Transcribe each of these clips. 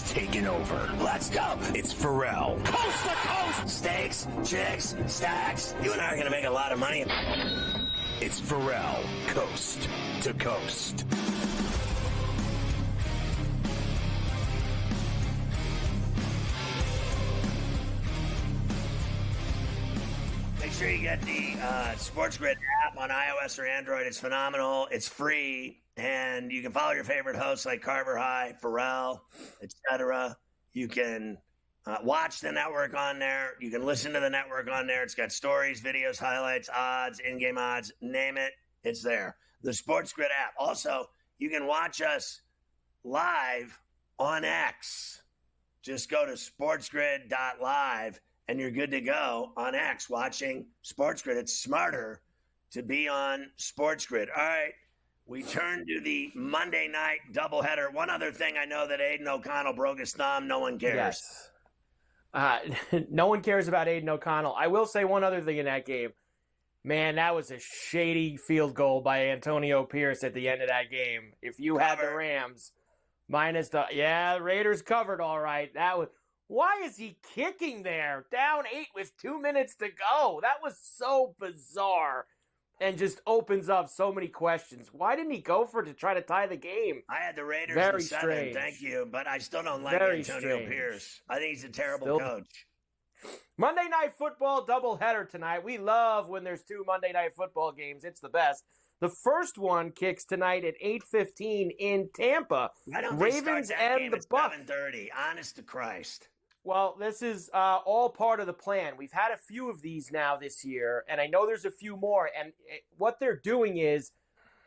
has taken over. Let's go. It's Ferrall. Coast to coast. Steaks, chicks, stacks. You and I are going to make a lot of money. It's Ferrall, coast to coast. Make sure you get the SportsGrid app on iOS or Android. It's phenomenal. It's free, and you can follow your favorite hosts like Carver High, Ferrall, etc. You can watch the network on there. You can listen to the network on there. It's got stories, videos, highlights, odds, in-game odds, name it. It's there. The SportsGrid app. Also, you can watch us live on X. Just go to sportsgrid.live. And you're good to go on X watching SportsGrid. It's smarter to be on SportsGrid. All right, we turn to the Monday night doubleheader. One other thing, I know that Aiden O'Connell broke his thumb. No one cares. Yes. No one cares about Aiden O'Connell. I will say one other thing in that game. Man, that was a shady field goal by Antonio Pierce at the end of that game. If you had the Rams minus the Raiders covered all right. That was. Why is he kicking there? Down 8 with 2 minutes to go. That was so bizarre and just opens up so many questions. Why didn't he go for it to try to tie the game? I had the Raiders Very in 7, strange. Thank you, but I still don't like Very Antonio strange. Pierce. I think he's a terrible coach. Monday Night Football doubleheader tonight. We love when there's 2 Monday Night Football games. It's the best. The first one kicks tonight at 8:15 in Tampa. Why don't Ravens they start that and game the at Bucs. 7:30? Honest to Christ. Well, this is all part of the plan. We've had a few of these now this year, and I know there's a few more. And what they're doing is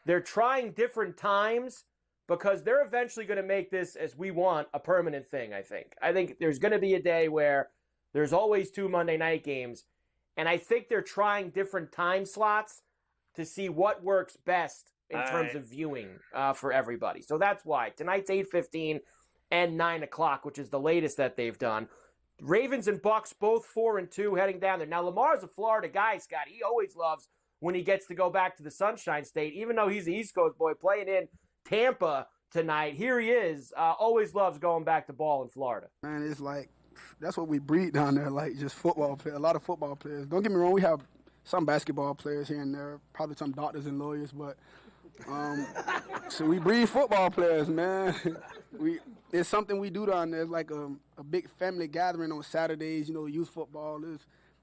they're trying different times because they're eventually going to make this, as we want, a permanent thing, I think. I think there's going to be a day where there's always 2 Monday night games, and I think they're trying different time slots to see what works best in terms of viewing for everybody. So that's why. Tonight's 8:15. And 9 o'clock, which is the latest that they've done. Ravens and Bucs both 4-2 heading down there. Now, Lamar's a Florida guy, Scott. He always loves when he gets to go back to the Sunshine State, even though he's an East Coast boy playing in Tampa tonight. Here he is. Always loves going back to ball in Florida. Man, it's like that's what we breed down there, like just football players. A lot of football players. Don't get me wrong, we have some basketball players here and there, probably some doctors and lawyers, but so we breed football players, man. It's something we do down there. It's like a big family gathering on Saturdays, youth football.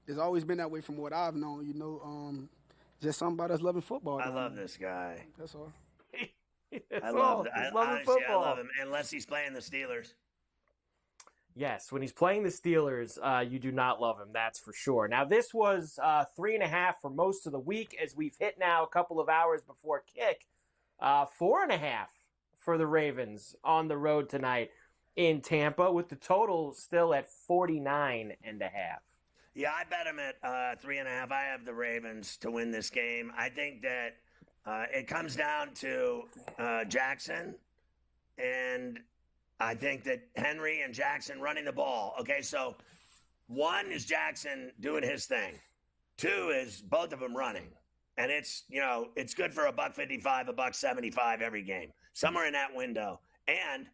It's always been that way from what I've known, just something about us loving football. I love this guy. That's all. I love him, unless he's playing the Steelers. Yes, when he's playing the Steelers, you do not love him, that's for sure. Now, this was 3.5 for most of the week, as we've hit now a couple of hours before kick. 4.5 for the Ravens on the road tonight in Tampa, with the total still at 49.5. Yeah, I bet him at 3.5. I have the Ravens to win this game. I think that it comes down to Jackson, and I think that Henry and Jackson running the ball. Okay, so 1 is Jackson doing his thing. 2 is both of them running. And it's good for $1.55, $1.75 every game, somewhere in that window. And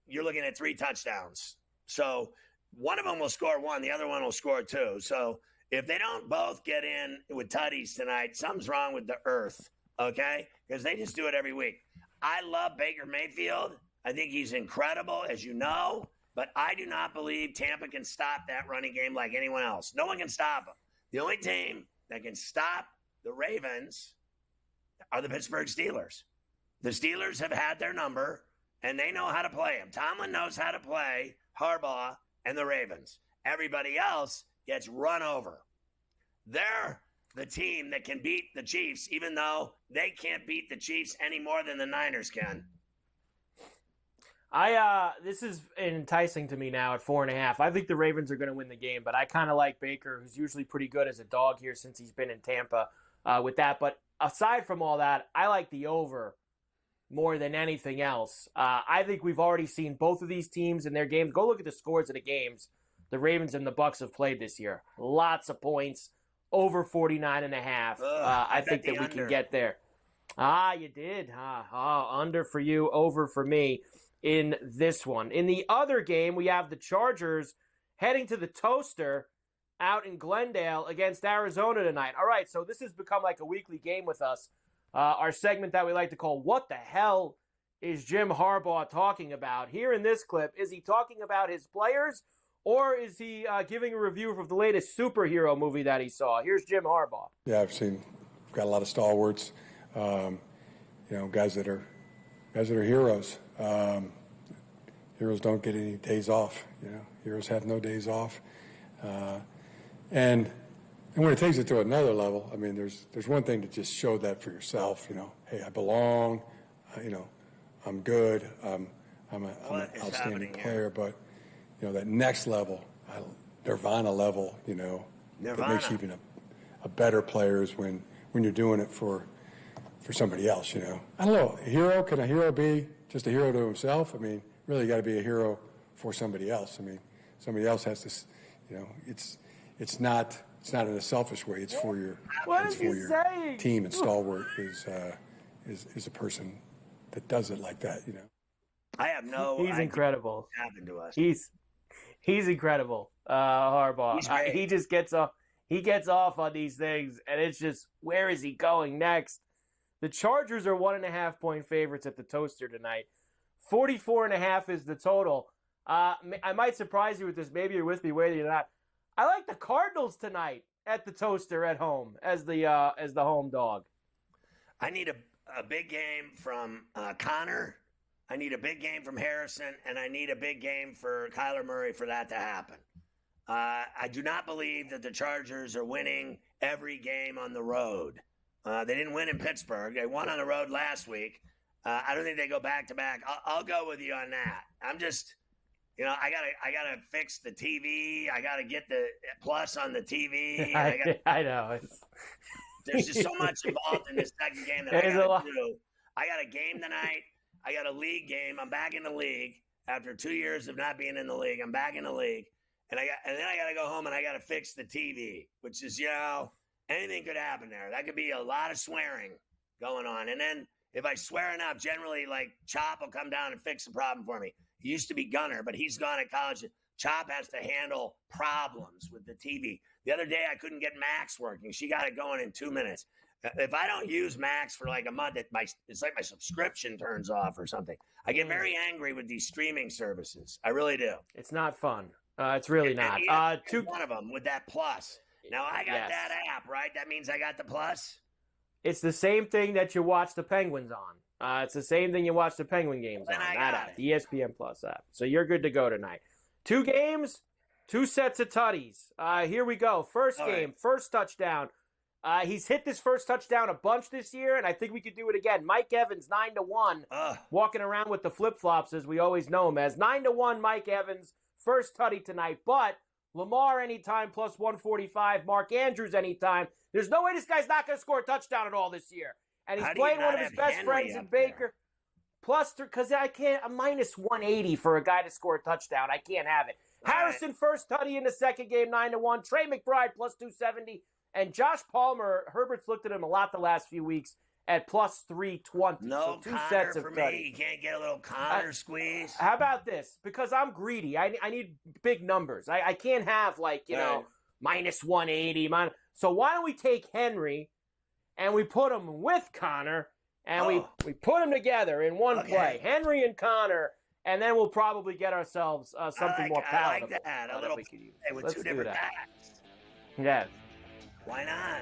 you're looking at 3 touchdowns. So one of them will score 1, the other one will score 2. So if they don't both get in with tutties tonight, something's wrong with the earth, okay? Because they just do it every week. I love Baker Mayfield. I think he's incredible, as you know, but I do not believe Tampa can stop that running game like anyone else. No one can stop them. The only team that can stop the Ravens are the Pittsburgh Steelers. The Steelers have had their number, and they know how to play them. Tomlin knows how to play Harbaugh and the Ravens. Everybody else gets run over. They're the team that can beat the Chiefs, even though they can't beat the Chiefs any more than the Niners can. This is enticing to me now at 4.5. I think the Ravens are going to win the game, but I kind of like Baker, who's usually pretty good as a dog here since he's been in Tampa with that. But aside from all that, I like the over more than anything else. I think we've already seen both of these teams in their games. Go look at the scores of the games the Ravens and the Bucs have played this year. Lots of points, over 49.5. I think that we can get there. You did. Under for you, over for me. in this one. In the other game, we have the Chargers heading to the Toaster out in Glendale against Arizona tonight. All right, so this has become like a weekly game with us. Our segment that we like to call What the Hell is Jim Harbaugh talking about? Here in this clip, is he talking about his players or is he giving a review of the latest superhero movie that he saw? Here's Jim Harbaugh. Yeah, got a lot of stalwarts, guys that are heroes. Heroes don't get any days off. Heroes have no days off. And when it takes it to another level, I mean, there's one thing to just show that for yourself. Hey, I belong. I'm good. I'm an outstanding player. But that next level, Nirvana level, that makes you even a better player is when you're doing it for somebody else. I don't know. Can a hero be just a hero to himself? I mean, really, you got to be a hero for somebody else. I mean, somebody else has to. It's not in a selfish way. It's for your team. And stalwart is a person that does it like that. I have no. He's incredible. What happened to us? He's incredible. Harbaugh. He just gets off. He gets off on these things, and it's just, where is he going next? The Chargers are 1.5-point favorites at the Toaster tonight. 44.5 is the total. I might surprise you with this. Maybe you're with me, whether you're not. I like the Cardinals tonight at the Toaster at home as the home dog. I need a big game from Connor. I need a big game from Harrison, and I need a big game for Kyler Murray for that to happen. I do not believe that the Chargers are winning every game on the road. They didn't win in Pittsburgh. They won on the road last week. I don't think they go back to back. I'll go with you on that. I'm just, I gotta fix the TV. I gotta get the plus on the TV. I know. There's just so much involved in this second game that I gotta do. I got a game tonight. I got a league game. I'm back in the league after 2 years of not being in the league. I'm back in the league, and then I gotta go home and I gotta fix the TV, which is anything could happen there. That could be a lot of swearing going on, and then if I swear enough, generally like Chop will come down and fix the problem for me. He used to be Gunner, but he's gone at college. Chop has to handle problems with the TV. The other day I couldn't get Max working. She got it going in 2 minutes. If I don't use Max for like a month, it's like my subscription turns off or something. I get very angry with these streaming services. I really do. It's not fun. It's really not. One of them with that plus. Now I got that app, right? That means I got the plus. It's the same thing that you watch the Penguins on. It's the same thing you watch the Penguin games on. That app, the ESPN Plus app. So you're good to go tonight. 2 games, 2 sets of tutties. Here we go. First game, first touchdown. He's hit this first touchdown a bunch this year, and I think we could do it again. Mike Evans, 9-1, walking around with the flip-flops as we always know him as. 9-1, Mike Evans, first tutty tonight. But Lamar anytime plus 145, Mark Andrews anytime. There's no way this guy's not going to score a touchdown at all this year. And he's playing one of his best friends in Baker. Plus, because I can't, a minus 180 for a guy to score a touchdown. I can't have it. Harrison first tutty in the second game, 9-1. Trey McBride plus 270. And Josh Palmer, Herbert's looked at him a lot the last few weeks at plus 320. No, so 2 Connor sets of for tutties. me. You can't get a little Connor squeeze. How about this? Because I'm greedy. I need big numbers. I can't have minus 180. So why don't we take Henry and we put him with Connor and we put them together in one play. Henry and Connor, and then we'll probably get ourselves something more palatable. I like that. A little with 2 different backs. Yes. Why not?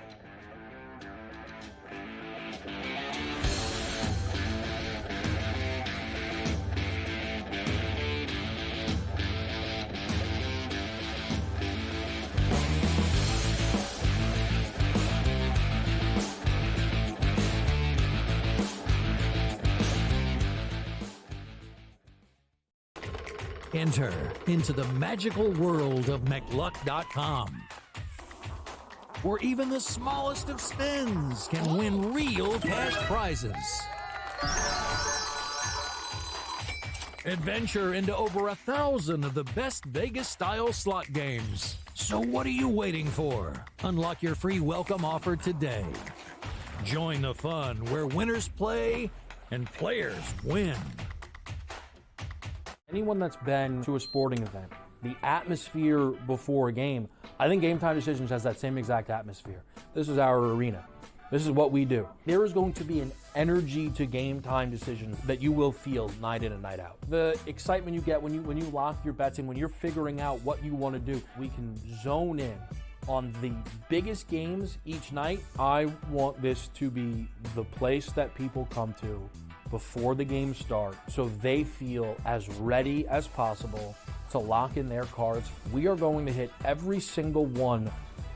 Enter into the magical world of McLuck.com, where even the smallest of spins can win real cash prizes. Adventure into over 1,000 of the best Vegas-style slot games. So what are you waiting for? Unlock your free welcome offer today. Join the fun where winners play and players win. Anyone that's been to a sporting event, the atmosphere before a game, I think Game Time Decisions has that same exact atmosphere. This is our arena. This is what we do. There is going to be an energy to Game Time Decisions that you will feel night in and night out. The excitement you get when you lock your bets in, when you're figuring out what you want to do, we can zone in on the biggest games each night. I want this to be the place that people come to before the games start so they feel as ready as possible to lock in their cards. We are going to hit every single one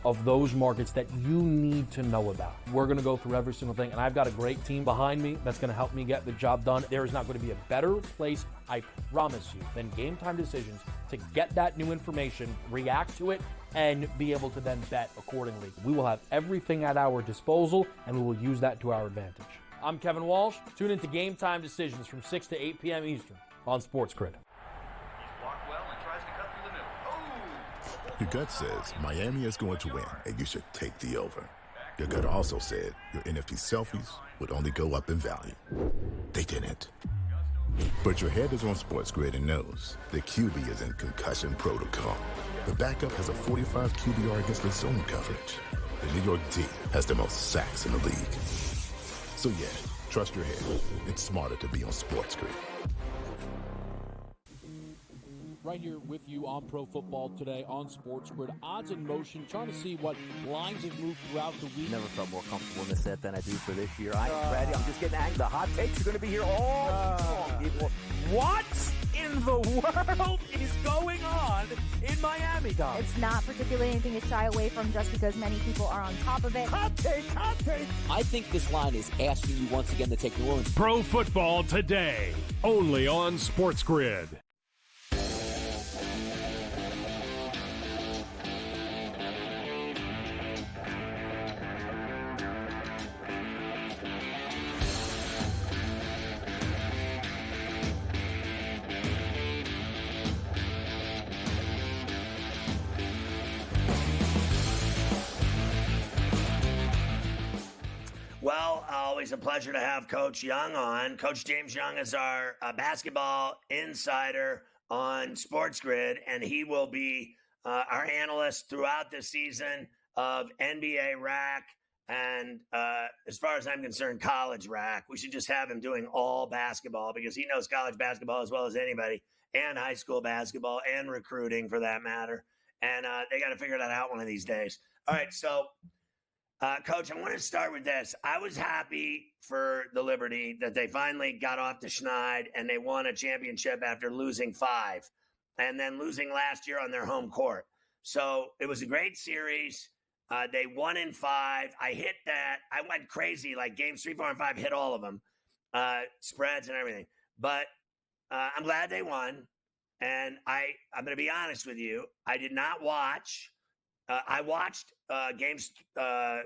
of those markets that you need to know about. We're going to go through every single thing, and I've got a great team behind me that's going to help me get the job done. There is not going to be a better place, I promise you, than Game Time Decisions to get that new information, react to it, and be able to then bet accordingly. We will have everything at our disposal, and we will use that to our advantage. I'm Kevin Walsh. Tune into Game Time Decisions from 6 to 8 p.m. Eastern on SportsGrid. Your gut says Miami is going to win, and you should take the over. Your gut also said your NFT selfies would only go up in value. They didn't. But your head is on SportsGrid and knows the QB is in concussion protocol. The backup has a 45 QBR against the zone coverage. The New York D has the most sacks in the league. So yeah, trust your head. It's smarter to be on SportsGrid. Right here with you on Pro Football Today on SportsGrid. Odds in motion, trying to see what lines have moved throughout the week. Never felt more comfortable in this set than I do for this year. I am ready. I'm just getting angry. The hot takes are going to be here all long, people. What in the world is going on in Miami, Dom? It's not particularly anything to shy away from just because many people are on top of it. Hot take, hot take. I think this line is asking you once again to take New Orleans. Pro Football Today, only on SportsGrid. Well, always a pleasure to have Coach Young on. Coach James Young is our basketball insider on SportsGrid, and he will be our analyst throughout the season of NBA rack and, as far as I'm concerned, college rack. We should just have him doing all basketball because he knows college basketball as well as anybody, and high school basketball and recruiting for that matter. And they got to figure that out one of these days. All right, so Coach, I want to start with this. I was happy for the Liberty that they finally got off the schneid and they won a championship after losing 5 and then losing last year on their home court. So it was a great series. They won in 5. I hit that. I went crazy, like games 3, 4, and 5, hit all of them, spreads and everything. But I'm glad they won. And I'm going to be honest with you. I did not watch. I watched games, I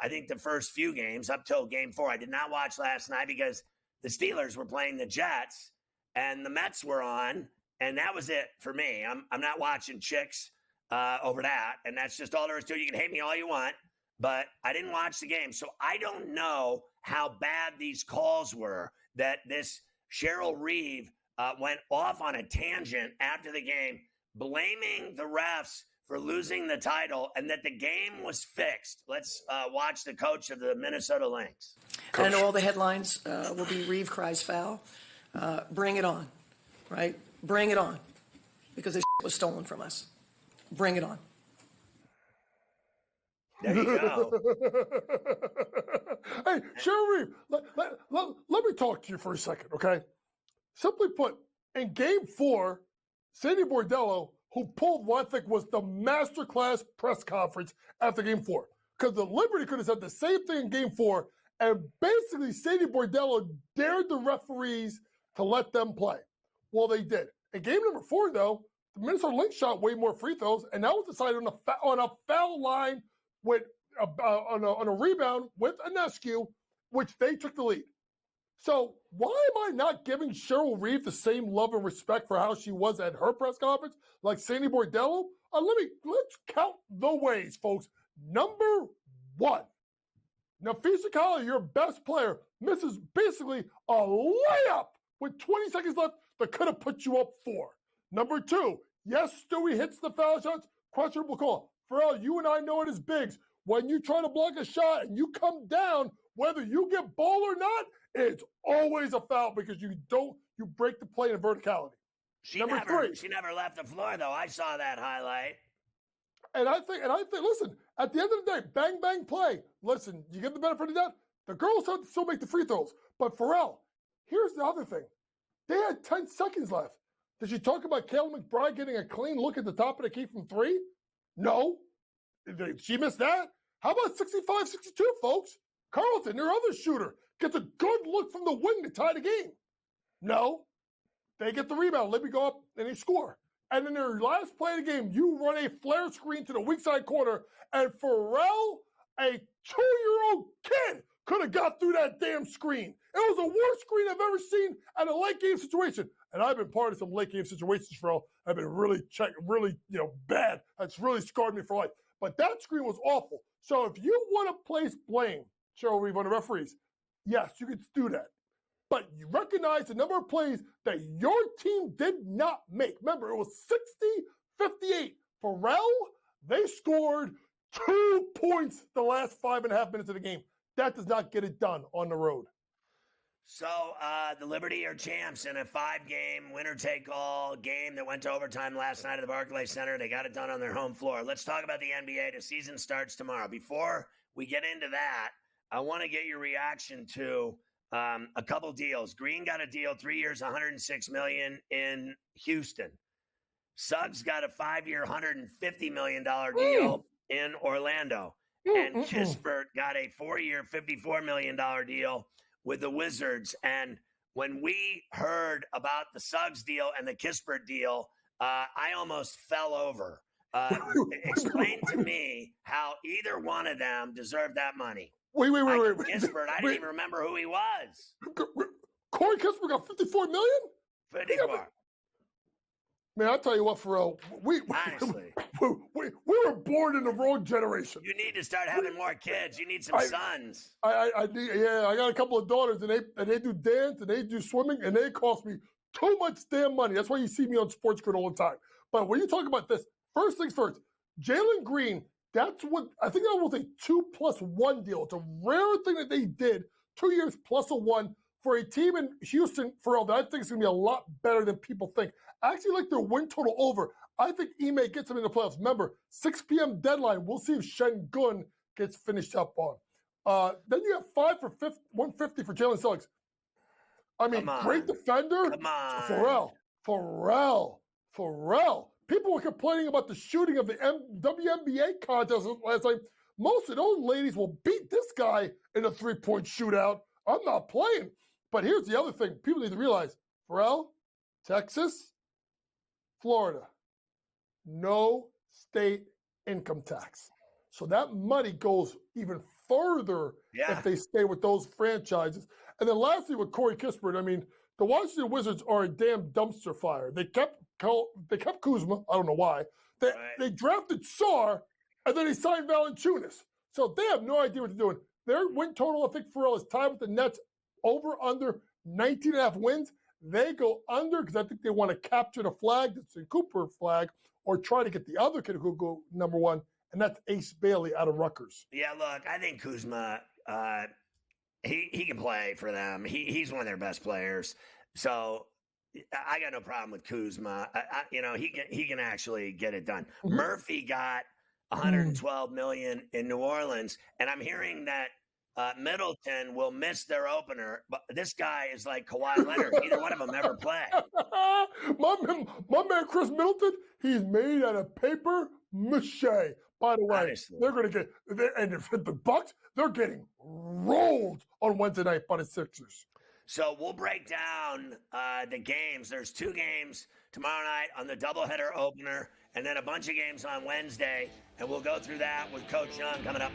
think the first few games up till game 4. I did not watch last night because the Steelers were playing the Jets and the Mets were on, and that was it for me. I'm not watching chicks over that, and that's just all there is to it. You can hate me all you want, but I didn't watch the game. So I don't know how bad these calls were that this Cheryl Reeve went off on a tangent after the game, blaming the refs for losing the title and that the game was fixed. Let's watch the coach of the Minnesota Lynx. I know all the headlines will be Reeve cries foul. Bring it on, right? Bring it on. Because this was stolen from us. Bring it on. There you go. Hey, Cheryl Reeve, let me talk to you for a second, okay? Simply put, in game 4, Sandy Bordello, who pulled what I think was the masterclass press conference after game 4. Because the Liberty could have said the same thing in game 4, and basically Sandy Bordello dared the referees to let them play. Well, they did. In game number 4, though, the Minnesota Lynx shot way more free throws, and that was decided on a foul line with on a rebound with Anescu, which they took the lead. So why am I not giving Cheryl Reeve the same love and respect for how she was at her press conference like Sandy Bordello? Let's count the ways, folks. Number 1, Nafisa Collier, your best player, misses basically a layup with 20 seconds left that could have put you up 4. Number 2, yes, Stewie hits the foul shots, questionable call. Ferrall, you and I know it as bigs. When you try to block a shot and you come down, whether you get ball or not, it's always a foul because you break the play in verticality. She never left the floor, though. I saw that highlight. And I think, listen, at the end of the day, bang, bang, play. Listen, you get the benefit of that. The girls have to still make the free throws. But Ferrall, here's the other thing. They had 10 seconds left. Did you talk about Kayla McBride getting a clean look at the top of the key from 3? No. Did she missed that? How about 65-62, folks? Carlton, their other shooter, gets a good look from the wing to tie the game. No. They get the rebound. Let me go up, and they score. And in their last play of the game, you run a flare screen to the weak side corner, and Ferrall, a 2-year-old kid, could have got through that damn screen. It was the worst screen I've ever seen at a late game situation. And I've been part of some late game situations, Ferrall. I've been really bad. That's really scarred me for life. But that screen was awful. So if you want to place blame, Cheryl Reeve, on the referees, yes, you can do that. But you recognize the number of plays that your team did not make. Remember, it was 60-58. Ferrall, they scored 2 points the last 5.5 minutes of the game. That does not get it done on the road. So the Liberty are champs in a 5-game winner-take-all game that went to overtime last night at the Barclays Center. They got it done on their home floor. Let's talk about the NBA. The season starts tomorrow. Before we get into that, I want to get your reaction to a couple deals. Green got a deal, 3 years, $106 million in Houston. Suggs got a 5-year, $150 million deal in Orlando. And Kispert got a 4-year, $54 million deal with the Wizards. And when we heard about the Suggs deal and the Kispert deal, I almost fell over. Explain to me how either one of them deserved that money. Wait. Kispert, I didn't even remember who he was. Corey Kispert got $54 million? 54. Man, I'll tell you what, Ferrall, we were born in the wrong generation. You need to start having more kids. You need some sons. I got a couple of daughters, and they do dance, and they do swimming, and they cost me too much damn money. That's why you see me on SportsGrid all the time. But when you talk about this, first things first, Jalen Green, that's what, I think that was a 2+1 deal. It's a rare thing that they did, 2 years plus a 1 for a team in Houston, Ferrall, that I think is going to be a lot better than people think. I actually like their win total over. I think Ime gets them in the playoffs. Remember, 6 p.m. deadline. We'll see if Şengün gets finished up on. Then you have 5 for 150 for Jalen Suggs. I mean, great defender. Come on. Ferrall. People were complaining about the shooting of the WNBA contest last night. Most of those ladies will beat this guy in a 3-point shootout. I'm not playing. But here's the other thing people need to realize. Ferrall, Texas, Florida, no state income tax. So that money goes even further if they stay with those franchises. And then lastly, with Corey Kispert, I mean, the Washington Wizards are a damn dumpster fire. They kept Kuzma. I don't know why. They drafted Sarr, and then they signed Valanciunas. So they have no idea what they're doing. Their win total, I think, Ferrall, is tied with the Nets over under 19.5 wins. They go under because I think they want to capture the flag, that's the Cooper flag, or try to get the other kid who go number 1, and that's Ace Bailey out of Rutgers. Yeah, look, I think Kuzma, he can play for them. He's one of their best players. So I got no problem with Kuzma. He can actually get it done. Mm-hmm. Murphy got $112 million in New Orleans, and I'm hearing that Middleton will miss their opener, but this guy is like Kawhi Leonard. Neither one of them ever play. my man Chris Middleton, he's made out of paper mache. By the way, honestly, they're going to get, and if the Bucks, they're getting rolled on Wednesday night by the Sixers. So we'll break down the games. There's 2 games tomorrow night on the doubleheader opener, and then a bunch of games on Wednesday, and we'll go through that with Coach Young coming up.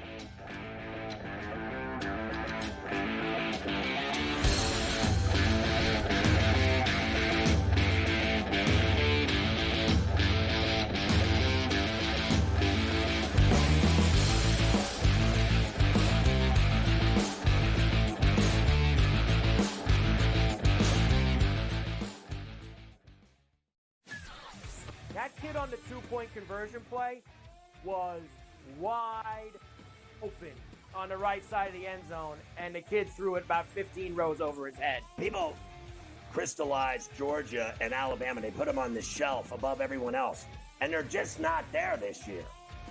That kid on the 2-point conversion play was wide open on the right side of the end zone, and the kid threw it about 15 rows over his head. People crystallized Georgia and Alabama. They put them on the shelf above everyone else, and they're just not there this year.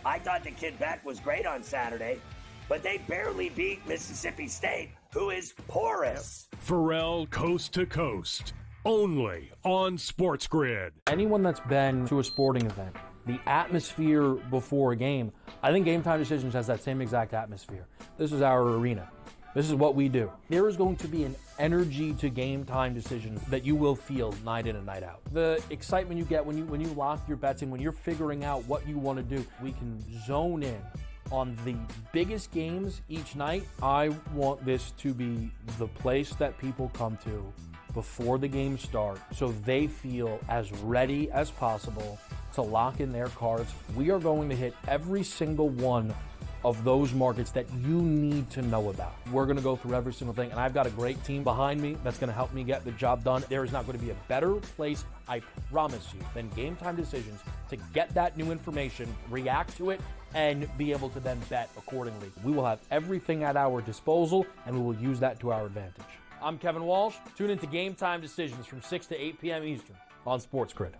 I thought the kid Beck was great on Saturday, but they barely beat Mississippi State, who is porous. Ferrall Coast to Coast, only on SportsGrid. Anyone that's been to a sporting event, the atmosphere before a game, I think Game Time Decisions has that same exact atmosphere. This is our arena. This is what we do. There is going to be an energy to Game Time Decisions that you will feel night in and night out. The excitement you get when you lock your bets in, when you're figuring out what you want to do, we can zone in on the biggest games each night. I want this to be the place that people come to before the games start so they feel as ready as possible to lock in their cards. We are going to hit every single one of those markets that you need to know about. We're going to go through every single thing, and I've got a great team behind me that's going to help me get the job done. There is not going to be a better place, I promise you, than Game Time Decisions to get that new information, react to it, and be able to then bet accordingly. We will have everything at our disposal, and we will use that to our advantage. I'm Kevin Walsh. Tune into Game Time Decisions from 6 to 8 p.m. Eastern on SportsGrid.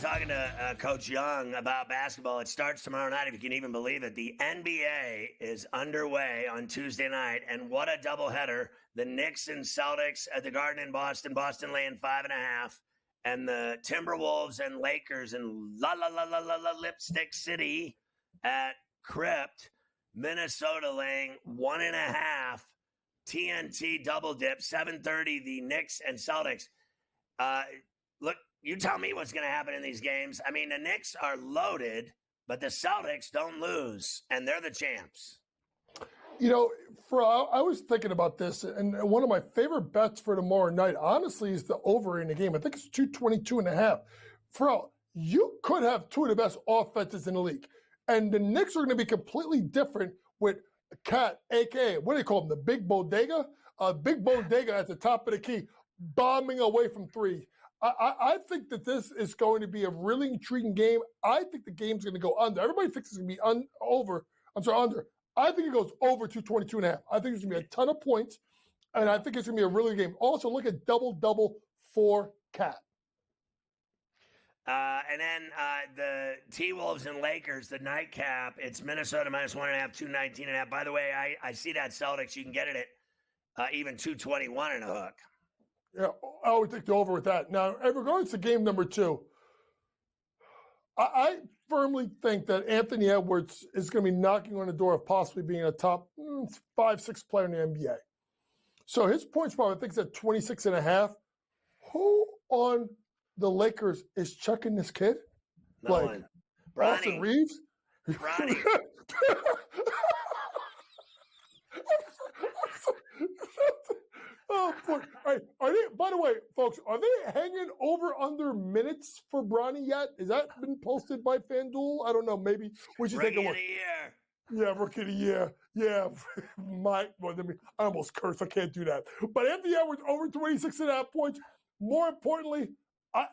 Talking to Coach Young about basketball. It starts tomorrow night, if you can even believe it. The NBA is underway on Tuesday night, and what a doubleheader. The Knicks and Celtics at the Garden in Boston. Boston laying 5.5. And the Timberwolves and Lakers in Lipstick City at Crypt. Minnesota laying 1.5. TNT double dip, 7:30, the Knicks and Celtics. Look, you tell me what's going to happen in these games. I mean, the Knicks are loaded, but the Celtics don't lose, and they're the champs. You know, I was thinking about this, and one of my favorite bets for tomorrow night, honestly, is the over in the game. I think it's 222.5. Ferrall, you could have two of the best offenses in the league, and the Knicks are going to be completely different with Cat, a.k.a., what do they call him, the Big Bodega? Big Bodega at the top of the key, bombing away from three. I think that this is going to be a really intriguing game. I think the game's going to go under. Everybody thinks it's going to be under. I think it goes over 222.5. I think there's going to be a ton of points, and I think it's going to be a really good game. Also, look at double for Cat. And then the T-Wolves and Lakers, the nightcap, it's Minnesota minus 1.5, 219.5. By the way, I see that Celtics. You can get it at even 221 in a hook. Yeah, I would take the over with that. Now, in regards to game number 2, I firmly think that Anthony Edwards is going to be knocking on the door of possibly being a top 5-6 player in the NBA. So his points probably, I think, is at 26.5. Who on the Lakers is checking this kid? No one. Austin Reeves? Bronny. Oh, boy. All right. Are they, by the way, folks, are they hanging over under minutes for Bronny yet? Has that been posted by FanDuel? I don't know. Maybe we should take a look. Rookie of the year. Yeah, rookie of the year. Yeah. I almost cursed. I can't do that. But Anthony Edwards over 26.5 points. More importantly, I'm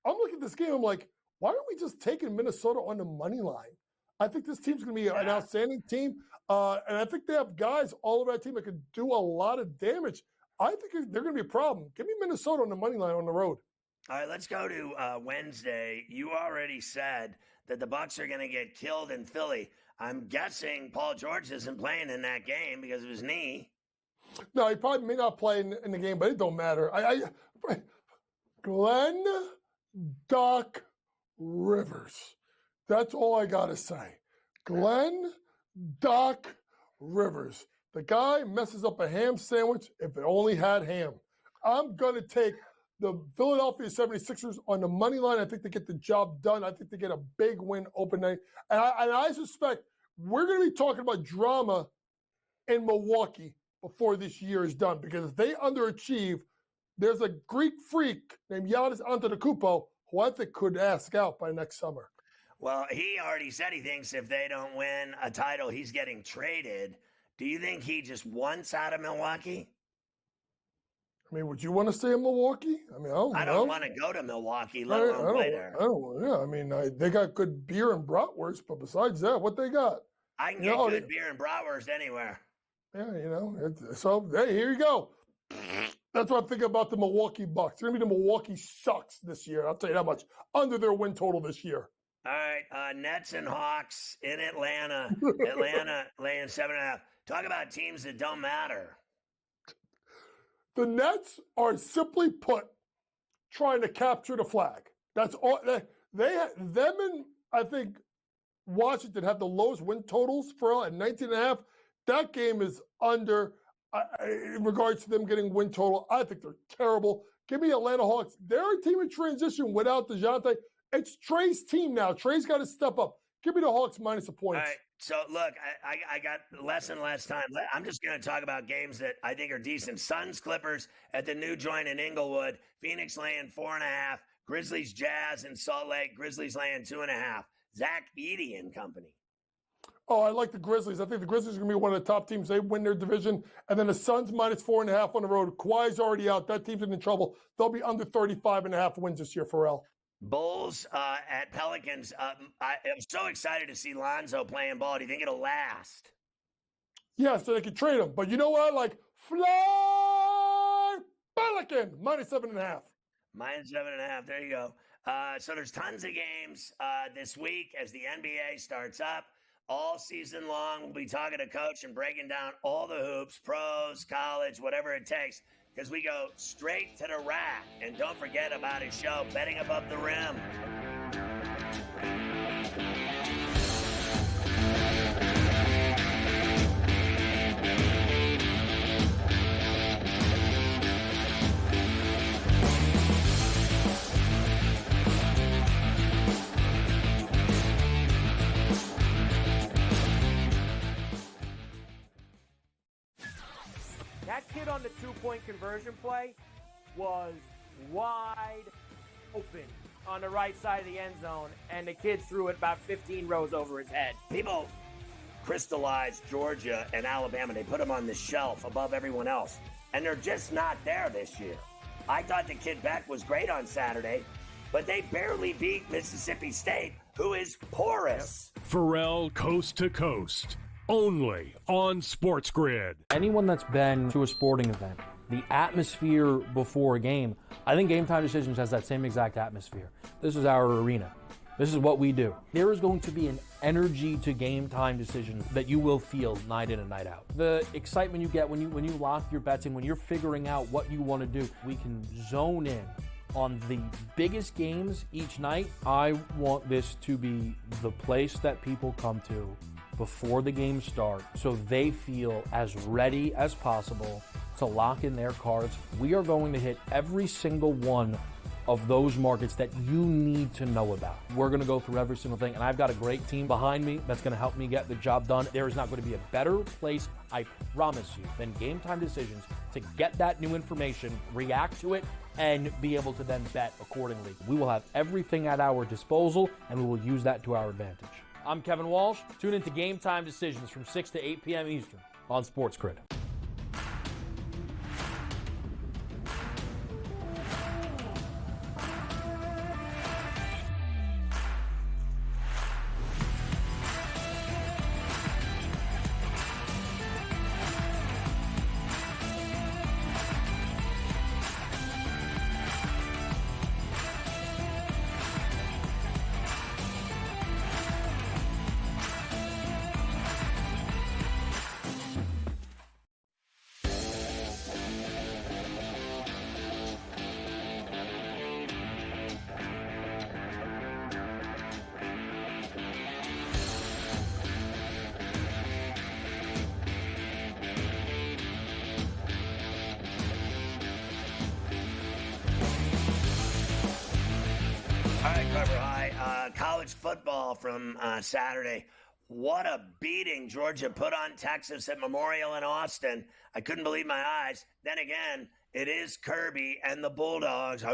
looking at this game. I'm like, why aren't we just taking Minnesota on the money line? I think this team's going to be an outstanding team. And I think they have guys all over that team that can do a lot of damage. I think they're going to be a problem. Give me Minnesota on the money line on the road. All right, let's go to Wednesday. You already said that the Bucks are going to get killed in Philly. I'm guessing Paul George isn't playing in that game because of his knee. No, he probably may not play in the game, but it don't matter. Glenn Doc Rivers. That's all I got to say. Glenn Doc Rivers. The guy messes up a ham sandwich if it only had ham. I'm going to take the Philadelphia 76ers on the money line. I think they get the job done. I think they get a big win open night. And I suspect we're going to be talking about drama in Milwaukee before this year is done, because if they underachieve, there's a Greek freak named Giannis Antetokounmpo who I think could ask out by next summer. Well, he already said he thinks if they don't win a title, he's getting traded. Do you think he just wants out of Milwaukee? I mean, would you want to stay in Milwaukee? I mean, I don't want to go to Milwaukee, let alone play there. I mean, they got good beer and bratwurst, but besides that, what they got? I can get good beer and bratwurst anywhere. Yeah, so hey, here you go. That's what I'm thinking about the Milwaukee Bucks. It's going to be the Milwaukee Sucks this year. I'll tell you that much. Under their win total this year. All right, Nets and Hawks in Atlanta. Atlanta laying 7.5. Talk about teams that don't matter. The Nets are, simply put, trying to capture the flag. That's all. Them and I think Washington have the lowest win totals for at 19.5. That game is under in regards to them getting win total. I think they're terrible. Give me Atlanta Hawks. They're a team in transition without DeJounte. It's Trey's team now. Trey's got to step up. Give me the Hawks minus a point. All right. So, look, I got less and less time. I'm just going to talk about games that I think are decent. Suns, Clippers at the new joint in Inglewood. Phoenix laying 4.5. Grizzlies, Jazz in Salt Lake. Grizzlies laying 2.5. Zach Edey and company. Oh, I like the Grizzlies. I think the Grizzlies are going to be one of the top teams. They win their division. And then the Suns minus 4.5 on the road. Kawhi's already out. That team's in trouble. They'll be under 35.5 wins this year, Ferrall. Bulls at Pelicans. I'm so excited to see Lonzo playing ball. Do you think it'll last? Yeah, so they can trade him. But you know what I like? Fly Pelican, minus 7.5. Minus 7.5. There you go. So there's tons of games this week as the NBA starts up. All season long, we'll be talking to Coach and breaking down all the hoops, pros, college, whatever it takes, because we go straight to the rack. And don't forget about his show, Betting Above the Rim. That kid on the two-point conversion play was wide open on the right side of the end zone, and the kid threw it about 15 rows over his head. People crystallized Georgia and Alabama. They put them on the shelf above everyone else, and they're just not there this year. I thought the kid Beck was great on Saturday, but they barely beat Mississippi State, who is porous. Ferrall Coast to Coast. Only on SportsGrid. Anyone that's been to a sporting event, the atmosphere before a game, I think Game Time Decisions has that same exact atmosphere. This is our arena. This is what we do. There is going to be an energy to Game Time Decisions that you will feel night in and night out. The excitement you get when you lock your bets in, when you're figuring out what you want to do, we can zone in on the biggest games each night. I want this to be the place that people come to before the games start so they feel as ready as possible to lock in their cards. We are going to hit every single one of those markets that you need to know about. We're going to go through every single thing, and I've got a great team behind me that's going to help me get the job done. There is not going to be a better place, I promise you, than Game Time Decisions to get that new information, react to it, and be able to then bet accordingly. We will have everything at our disposal, and we will use that to our advantage. I'm Kevin Walsh. Tune into Game Time Decisions from 6 to 8 p.m. Eastern on SportsGrid. right, Carver High. College football from Saturday. What a beating Georgia put on Texas at Memorial in Austin. I couldn't believe my eyes. Then again, it is Kirby and the Bulldogs.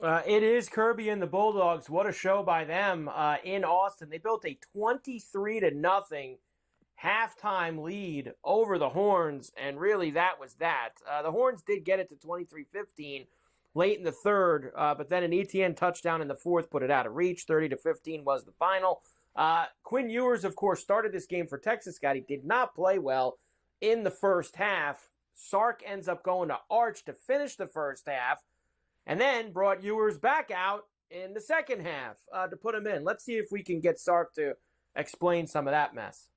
It is Kirby and the Bulldogs. What a show by them in Austin. They built a 23-0 halftime lead over the Horns, and really that was that. The Horns did get it to 23-15 late in the third, but then an ETN touchdown in the fourth put it out of reach. 30-15 was the final. Quinn Ewers, of course, started this game for Texas. Scott, he did not play well in the first half. Sark ends up going to Arch to finish the first half, and then brought Ewers back out in the second half to put him in. Let's see if we can get Sark to explain some of that mess.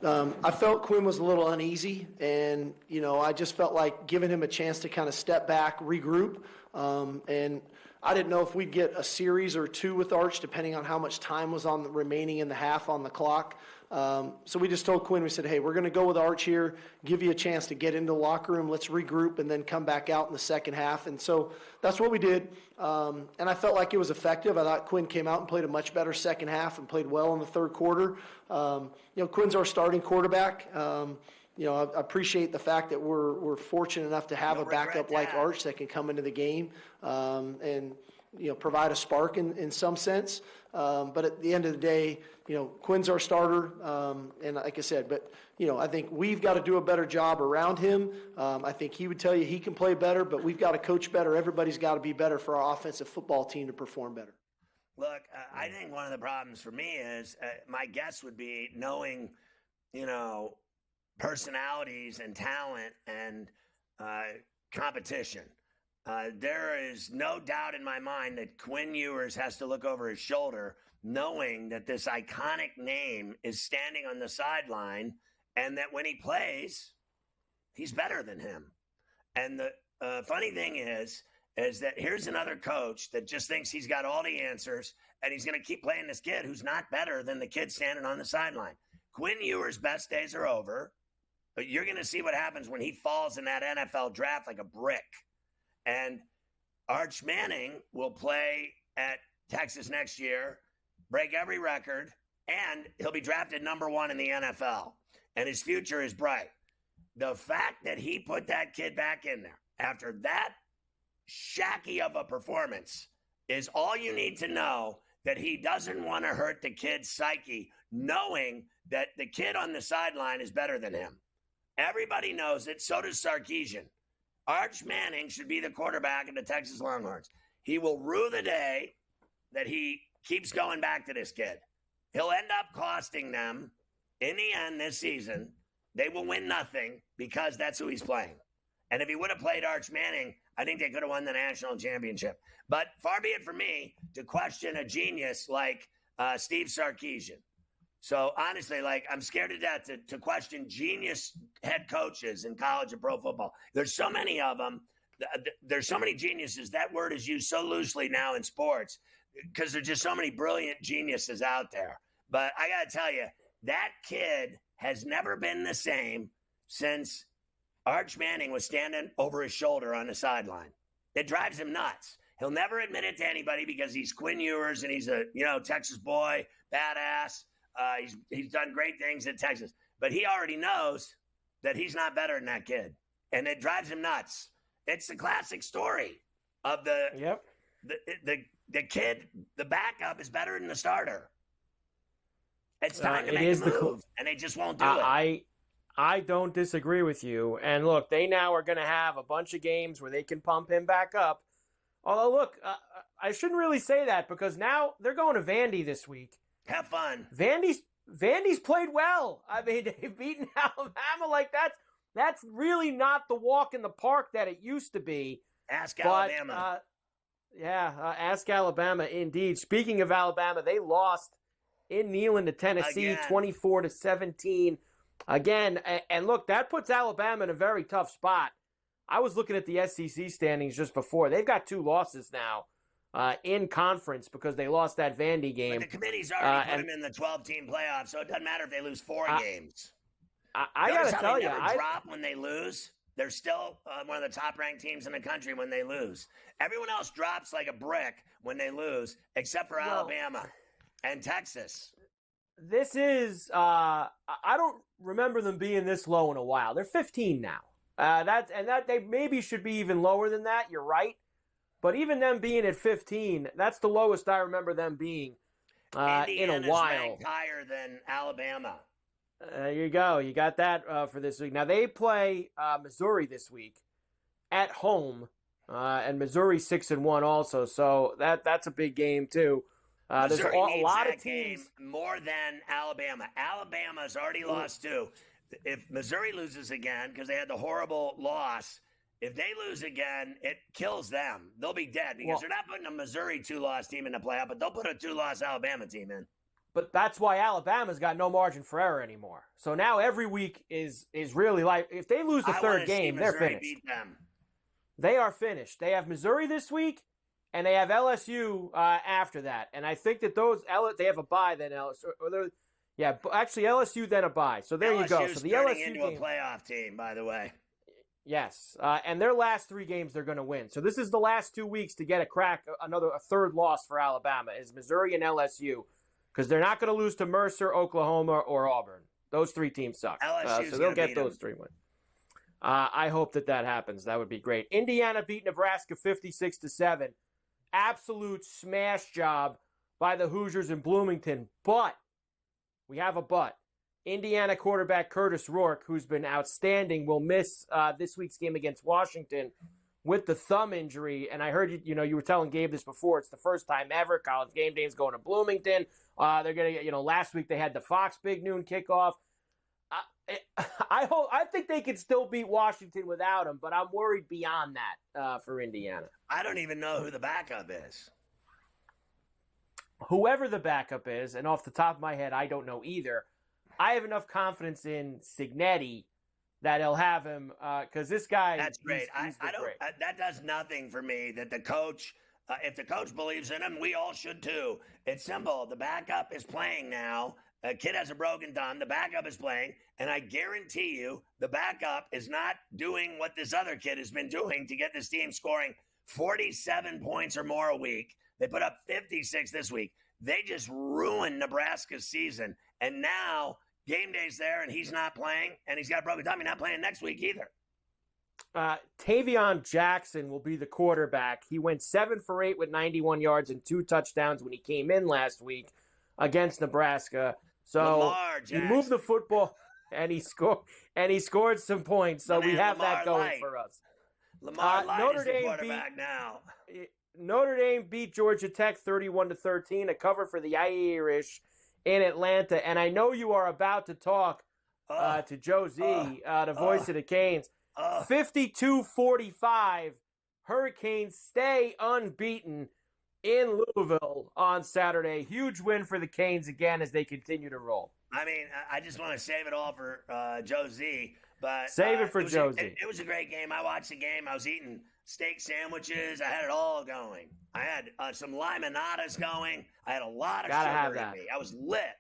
I felt Quinn was a little uneasy, and, I just felt like giving him a chance to kind of step back, regroup, and I didn't know if we'd get a series or two with Arch, depending on how much time was remaining in the half on the clock. So we just told Quinn, we said, hey, we're going to go with Arch here, give you a chance to get into the locker room, let's regroup, and then come back out in the second half. And so that's what we did. And I felt like it was effective. I thought Quinn came out and played a much better second half and played well in the third quarter. Quinn's our starting quarterback. I appreciate the fact that we're fortunate enough to have a backup like Arch that can come into the game and provide a spark in some sense. But at the end of the day, Quinn's our starter, and like I said, but I think we've got to do a better job around him. I think he would tell you he can play better, but we've got to coach better. Everybody's got to be better for our offensive football team to perform better. Look, I think one of the problems for me is my guess would be knowing, personalities and talent and competition. There is no doubt in my mind that Quinn Ewers has to look over his shoulder knowing that this iconic name is standing on the sideline and that when he plays, he's better than him. And the funny thing is that here's another coach that just thinks he's got all the answers and he's going to keep playing this kid who's not better than the kid standing on the sideline. Quinn Ewers' best days are over, but you're going to see what happens when he falls in that NFL draft like a brick. And Arch Manning will play at Texas next year, break every record, and he'll be drafted number 1 in the NFL. And his future is bright. The fact that he put that kid back in there after that shaky of a performance is all you need to know that he doesn't want to hurt the kid's psyche, knowing that the kid on the sideline is better than him. Everybody knows it. So does Sarkisian. Arch Manning should be the quarterback of the Texas Longhorns. He will rue the day that he keeps going back to this kid. He'll end up costing them in the end this season. They will win nothing because that's who he's playing. And if he would have played Arch Manning, I think they could have won the national championship. But far be it from me to question a genius like Steve Sarkisian. So honestly, I'm scared to death to question genius head coaches in college and pro football. There's so many of them. There's so many geniuses. That word is used so loosely now in sports because there's just so many brilliant geniuses out there. But I got to tell you, that kid has never been the same since Arch Manning was standing over his shoulder on the sideline. It drives him nuts. He'll never admit it to anybody because he's Quinn Ewers and he's a Texas boy, badass. He's done great things at Texas, but he already knows that he's not better than that kid, and it drives him nuts. It's the classic story of the kid. The backup is better than the starter. It's time to make a move, and they just won't do it. I don't disagree with you. And look, they now are going to have a bunch of games where they can pump him back up. Although, look, I shouldn't really say that because now they're going to Vandy this week. Have fun. Vandy's played well. I mean, they've beaten Alabama like that's really not the walk in the park that it used to be. Ask Alabama. Ask Alabama indeed. Speaking of Alabama, they lost in Neyland to Tennessee, 24-17. Again, and look, that puts Alabama in a very tough spot. I was looking at the SEC standings just before. They've got 2 losses now. In conference because they lost that Vandy game. But the committee's already put them in the 12-team playoff, so it doesn't matter if they lose 4 games. I got to tell you, they drop when they lose. they're still one of the top-ranked teams in the country when they lose. Everyone else drops like a brick when they lose, except for Alabama and Texas. This is I don't remember them being this low in a while. They're 15 now. That they maybe should be even lower than that. You're right, but even them being at 15, that's the lowest I remember them being in a while. Ranked higher than Alabama. There you go. You got that for this week. Now they play Missouri this week at home, and Missouri's 6-1 also. So that's a big game too. There's a lot of teams more than Alabama. Alabama's already lost too. If Missouri loses again, because they had the horrible loss, if they lose again, it kills them. They'll be dead because they're not putting a Missouri 2-loss team in the playoff, but they'll put a 2-loss Alabama team in. But that's why Alabama's got no margin for error anymore. So now every week is really like, if they lose the third game, they're finished. Beat them. They are finished. They have Missouri this week, and they have LSU after that. And I think that they have a bye then. Actually LSU then a bye. So there you go. So the LSU into a playoff team, by the way. Yes, and their last 3 games they're going to win. So this is the last 2 weeks to get a third loss for Alabama is Missouri and LSU. Because they're not going to lose to Mercer, Oklahoma, or Auburn. Those 3 teams suck. So they'll get those 3 wins. I hope that happens. That would be great. Indiana beat Nebraska 56-7. Absolute smash job by the Hoosiers in Bloomington. But, we have a but. Indiana quarterback Curtis Rourke, who's been outstanding, will miss this week's game against Washington with the thumb injury. And I heard you were telling Gabe this before. It's the first time ever. College game day is going to Bloomington. They're going to last week they had the Fox Big Noon kickoff. I think they could still beat Washington without him, but I'm worried beyond that for Indiana. I don't even know who the backup is. Whoever the backup is, and off the top of my head, I don't know either. I have enough confidence in Cignetti that he'll have him because this guy. That's great. He's great. That does nothing for me. That the coach, if the coach believes in him, we all should too. It's simple. The backup is playing now. A kid has a broken thumb. The backup is playing, and I guarantee you, the backup is not doing what this other kid has been doing to get this team scoring 47 points or more a week. They put up 56 this week. They just ruined Nebraska's season, and now game day's there, and he's not playing, and he's got a broken thumb. He's not playing next week either. Tavion Jackson will be the quarterback. He went 7 for 8 with 91 yards and 2 touchdowns when he came in last week against Nebraska. So he moved the football and he scored some points. So we have that going for us. Notre Dame quarterback now. Notre Dame beat Georgia Tech 31-13, a cover for the Irish in Atlanta. And I know you are about to talk to Joe Z, the voice of the Canes. 52-45, Hurricanes stay unbeaten in Louisville on Saturday. Huge win for the Canes again as they continue to roll. I mean, I just want to save it all for Joe Z. But save it for Joe Z. It was a great game. I watched the game. I was eating steak sandwiches. I had it all going. I had some limonadas going. I had a lot of sugar in me. I was lit.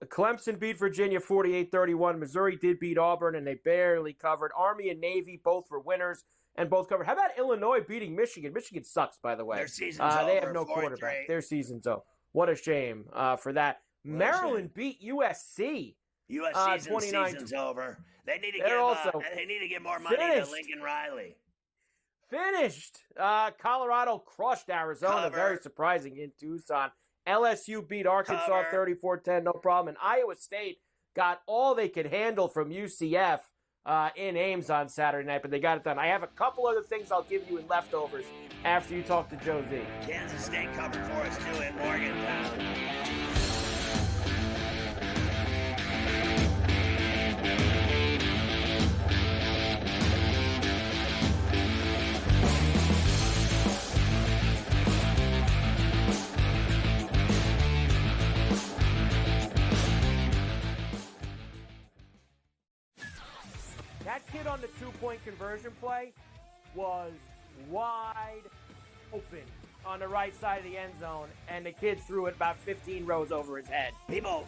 Clemson beat Virginia 48-31. Missouri did beat Auburn, and they barely covered. Army and Navy both were winners and both covered. How about Illinois beating Michigan? Michigan sucks, by the way. Their season's over. They have no quarterback. Their season's over. What a shame for that. Maryland beat USC. USC's season's over. They need to give more money to Lincoln Riley. Finished. Colorado crushed Arizona. Very surprising in Tucson. LSU beat Arkansas 34-10, no problem. And Iowa State got all they could handle from UCF in Ames on Saturday night, but they got it done. I have a couple other things I'll give you in leftovers after you talk to Joe Z. Kansas State covered for us, too, in Morgantown. That kid on the 2-point conversion play was wide open on the right side of the end zone, and the kid threw it about 15 rows over his head. People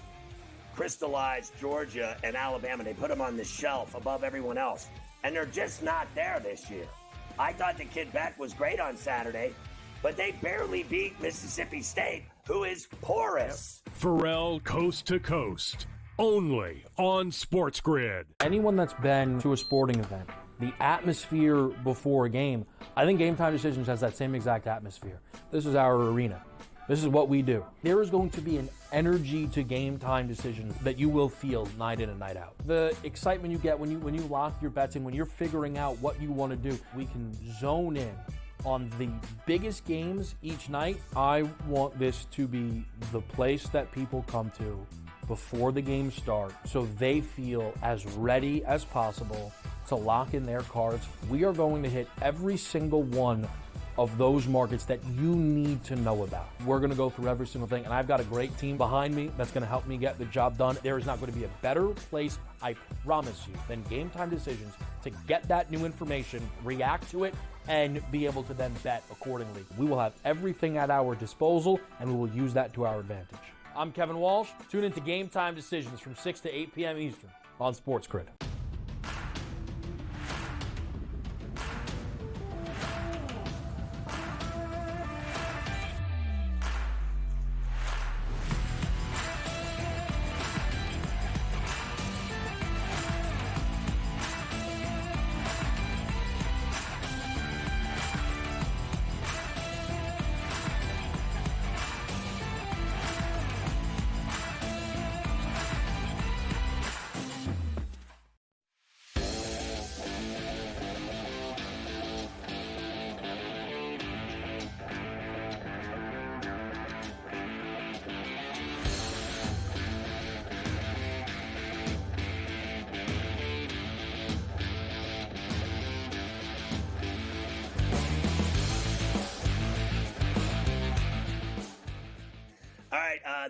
crystallized Georgia and Alabama. They put them on the shelf above everyone else. and they're just not there this year. I thought the kid Beck was great on Saturday, but they barely beat Mississippi State, who is porous. Ferrall Coast to Coast, only on SportsGrid. Anyone that's been to a sporting event, the atmosphere before a game, I think Game Time Decisions has that same exact atmosphere. This is our arena. This is what we do. There is going to be an energy to Game Time Decisions that you will feel night in and night out. The excitement you get when you lock your bets in, when you're figuring out what you want to do, we can zone in on the biggest games each night. I want this to be the place that people come to before the games start so they feel as ready as possible to lock in their cards. We are going to hit every single one of those markets that you need to know about. We're going to go through every single thing, and I've got a great team behind me that's going to help me get the job done. There is not going to be a better place, I promise you, than Game Time Decisions to get that new information, react to it, and be able to then bet accordingly. We will have everything at our disposal, and we will use that to our advantage. I'm Kevin Walsh. Tune into Game Time Decisions from 6 to 8 p.m. Eastern on SportsGrid.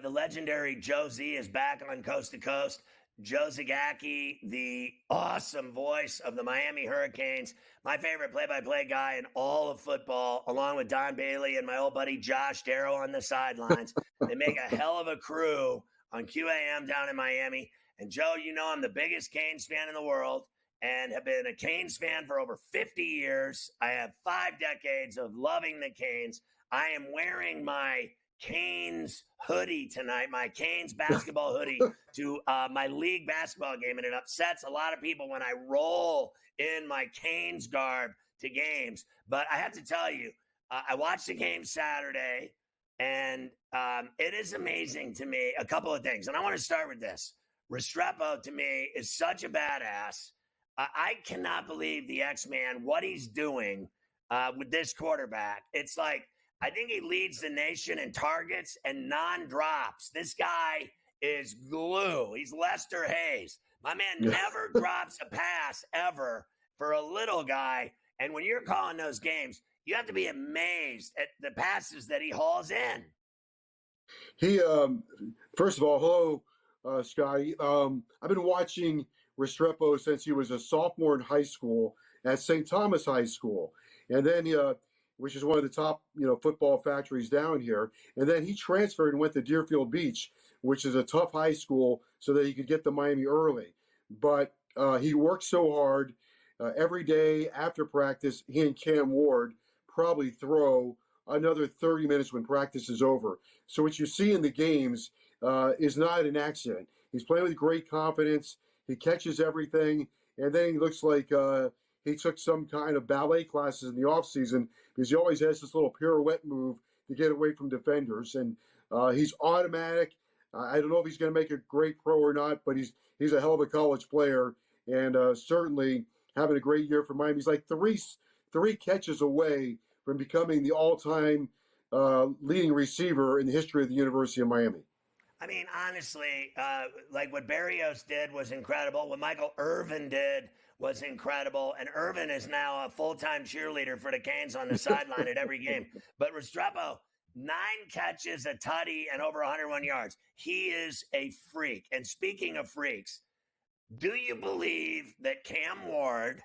The legendary Joe Z is back on Coast to Coast. Joe Zagacki, the awesome voice of the Miami Hurricanes, my favorite play-by-play guy in all of football, along with Don Bailey and my old buddy Josh Darrow on the sidelines. They make a hell of a crew on QAM down in Miami. And Joe, you know I'm the biggest Canes fan in the world and have been a Canes fan for over 50 years. I have 5 decades of loving the Canes. I am wearing my Canes hoodie tonight, my Canes basketball hoodie to my league basketball game, and it upsets a lot of people when I roll in my Canes garb to games. But I have to tell you, I watched the game Saturday, and it is amazing to me, a couple of things. And I want to start with this. Restrepo, to me, is such a badass. I cannot believe the X-Man, what he's doing with this quarterback. It's like, I think he leads the nation in targets and non-drops. This guy is glue. He's Lester Hayes. My man never drops a pass ever for a little guy. And when you're calling those games, you have to be amazed at the passes that he hauls in. He, first of all, hello, Scotty. I've been watching Restrepo since he was a sophomore in high school at St. Thomas High School. And then which is one of the top, football factories down here. And then he transferred and went to Deerfield Beach, which is a tough high school, so that he could get to Miami early. But he worked so hard every day after practice. He and Cam Ward probably throw another 30 minutes when practice is over. So what you see in the games is not an accident. He's playing with great confidence. He catches everything. And then he looks like he took some kind of ballet classes in the offseason, because he always has this little pirouette move to get away from defenders. And he's automatic. I don't know if he's going to make a great pro or not, but he's a hell of a college player, and certainly having a great year for Miami. He's like three catches away from becoming the all-time leading receiver in the history of the University of Miami. I mean, honestly, like what Berrios did was incredible. What Michael Irvin did was incredible. And Irvin is now a full-time cheerleader for the Canes on the sideline at every game. But Restrepo, 9 catches, a tutty, and over 101 yards. He is a freak. And speaking of freaks, do you believe that Cam Ward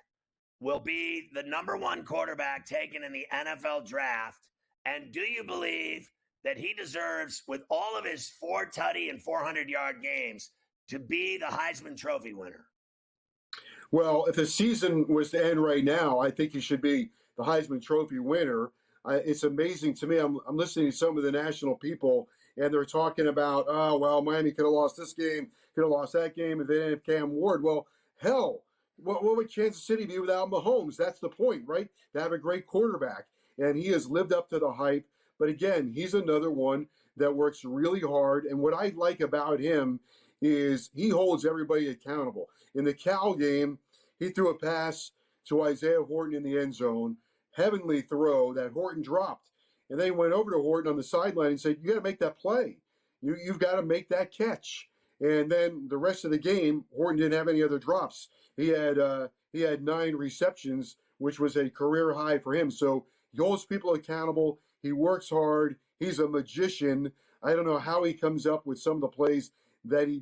will be the number 1 quarterback taken in the NFL draft? And do you believe that he deserves, with all of his 4 tutty and 400-yard games, to be the Heisman Trophy winner? Well, if the season was to end right now, I think he should be the Heisman Trophy winner. It's amazing to me. I'm listening to some of the national people, and they're talking about, oh, well, Miami could have lost this game, could have lost that game, if they didn't have Cam Ward. Well, hell, what would Kansas City be without Mahomes? That's the point, right? To have a great quarterback. And he has lived up to the hype. But again, he's another one that works really hard. And what I like about him is he holds everybody accountable. In the Cal game, he threw a pass to Isaiah Horton in the end zone, heavenly throw that Horton dropped. And then he went over to Horton on the sideline and said, you got to make that play. You've got to make that catch. And then the rest of the game, Horton didn't have any other drops. He had 9 receptions, which was a career high for him. So he holds people accountable. He works hard. He's a magician. I don't know how he comes up with some of the plays that he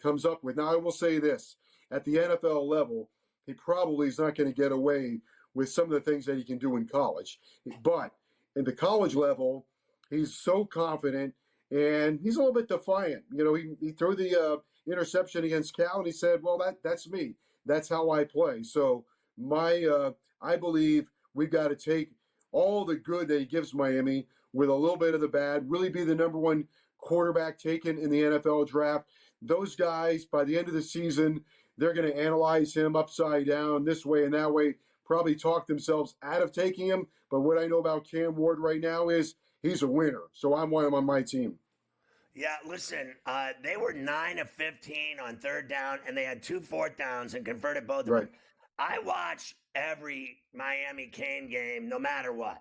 comes up with. Now, I will say this. At the NFL level, he probably is not going to get away with some of the things that he can do in college. But in the college level, he's so confident, and he's a little bit defiant. You know, he threw the interception against Cal, and he said, well, that's me. That's how I play. So I believe we've got to take all the good that he gives Miami with a little bit of the bad, really be the number one quarterback taken in the NFL draft. Those guys, by the end of the season, they're going to analyze him upside down this way and that way, probably talk themselves out of taking him. But what I know about Cam Ward right now is he's a winner. So I'm one of them on my team. Yeah, listen, they were 9 of 15 on third down, and they had 2 fourth downs and converted both of them. I watch every Miami Cane game, no matter what.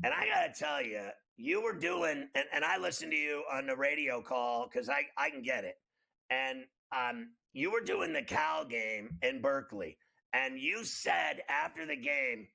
And I got to tell you, you were doing, and I listened to you on the radio call because I can get it. And you were doing the Cal game in Berkeley, and you said after the game,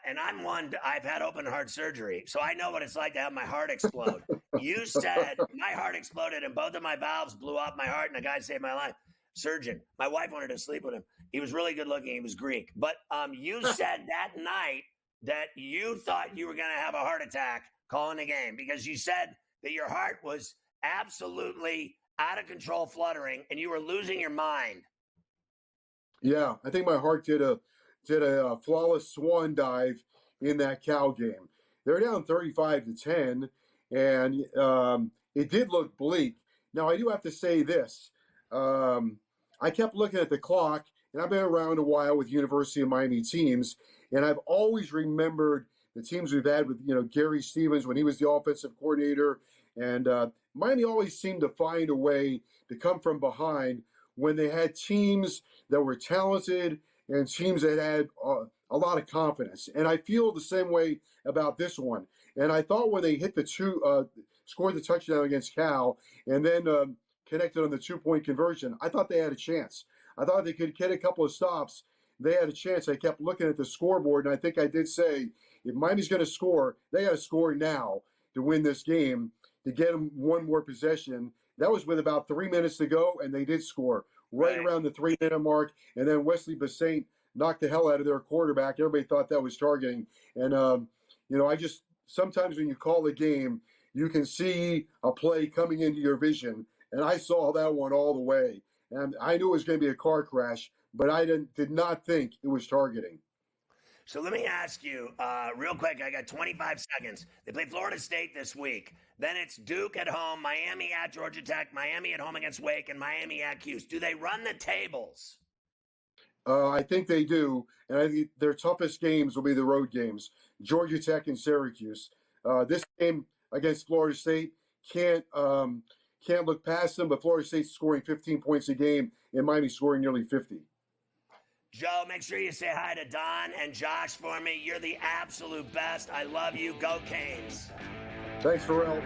and I've had open heart surgery, so I know what it's like to have my heart explode. You said my heart exploded and both of my valves blew off my heart, and the guy saved my life. Surgeon. My wife wanted to sleep with him. He was really good looking. He was Greek. But you said that night that you thought you were going to have a heart attack calling the game because you said that your heart was absolutely out of control, fluttering, and you were losing your mind. Yeah, I think my heart did a flawless swan dive in that Cal game. They're down 35-10, and it did look bleak. Now, I do have to say this. I kept looking at the clock, and I've been around a while with University of Miami teams, and I've always remembered the teams we've had with, Gary Stevens when he was the offensive coordinator, and Miami always seemed to find a way to come from behind when they had teams that were talented and teams that had a lot of confidence. And I feel the same way about this one. And I thought when they hit scored the touchdown against Cal, and then connected on the 2-point conversion, I thought they had a chance. I thought they could get a couple of stops. They had a chance. I kept looking at the scoreboard, and I think I did say, if Miami's going to score, they got to score now to win this game, to get them one more possession. That was with about 3 minutes to go, and they did score right around the 3-minute mark. And then Wesley Bassett knocked the hell out of their quarterback. Everybody thought that was targeting. And, I just sometimes when you call a game, you can see a play coming into your vision. And I saw that one all the way. And I knew it was going to be a car crash, but I did not think it was targeting. So let me ask you real quick. I got 25 seconds. They play Florida State this week. Then it's Duke at home, Miami at Georgia Tech, Miami at home against Wake, and Miami at Cuse. Do they run the tables? I think they do. And I think their toughest games will be the road games, Georgia Tech and Syracuse. This game against Florida State can't look past them, but Florida State's scoring 15 points a game and Miami scoring nearly 50. Joe, make sure you say hi to Don and Josh for me. You're the absolute best. I love you. Go Canes. Thanks, Ferrall.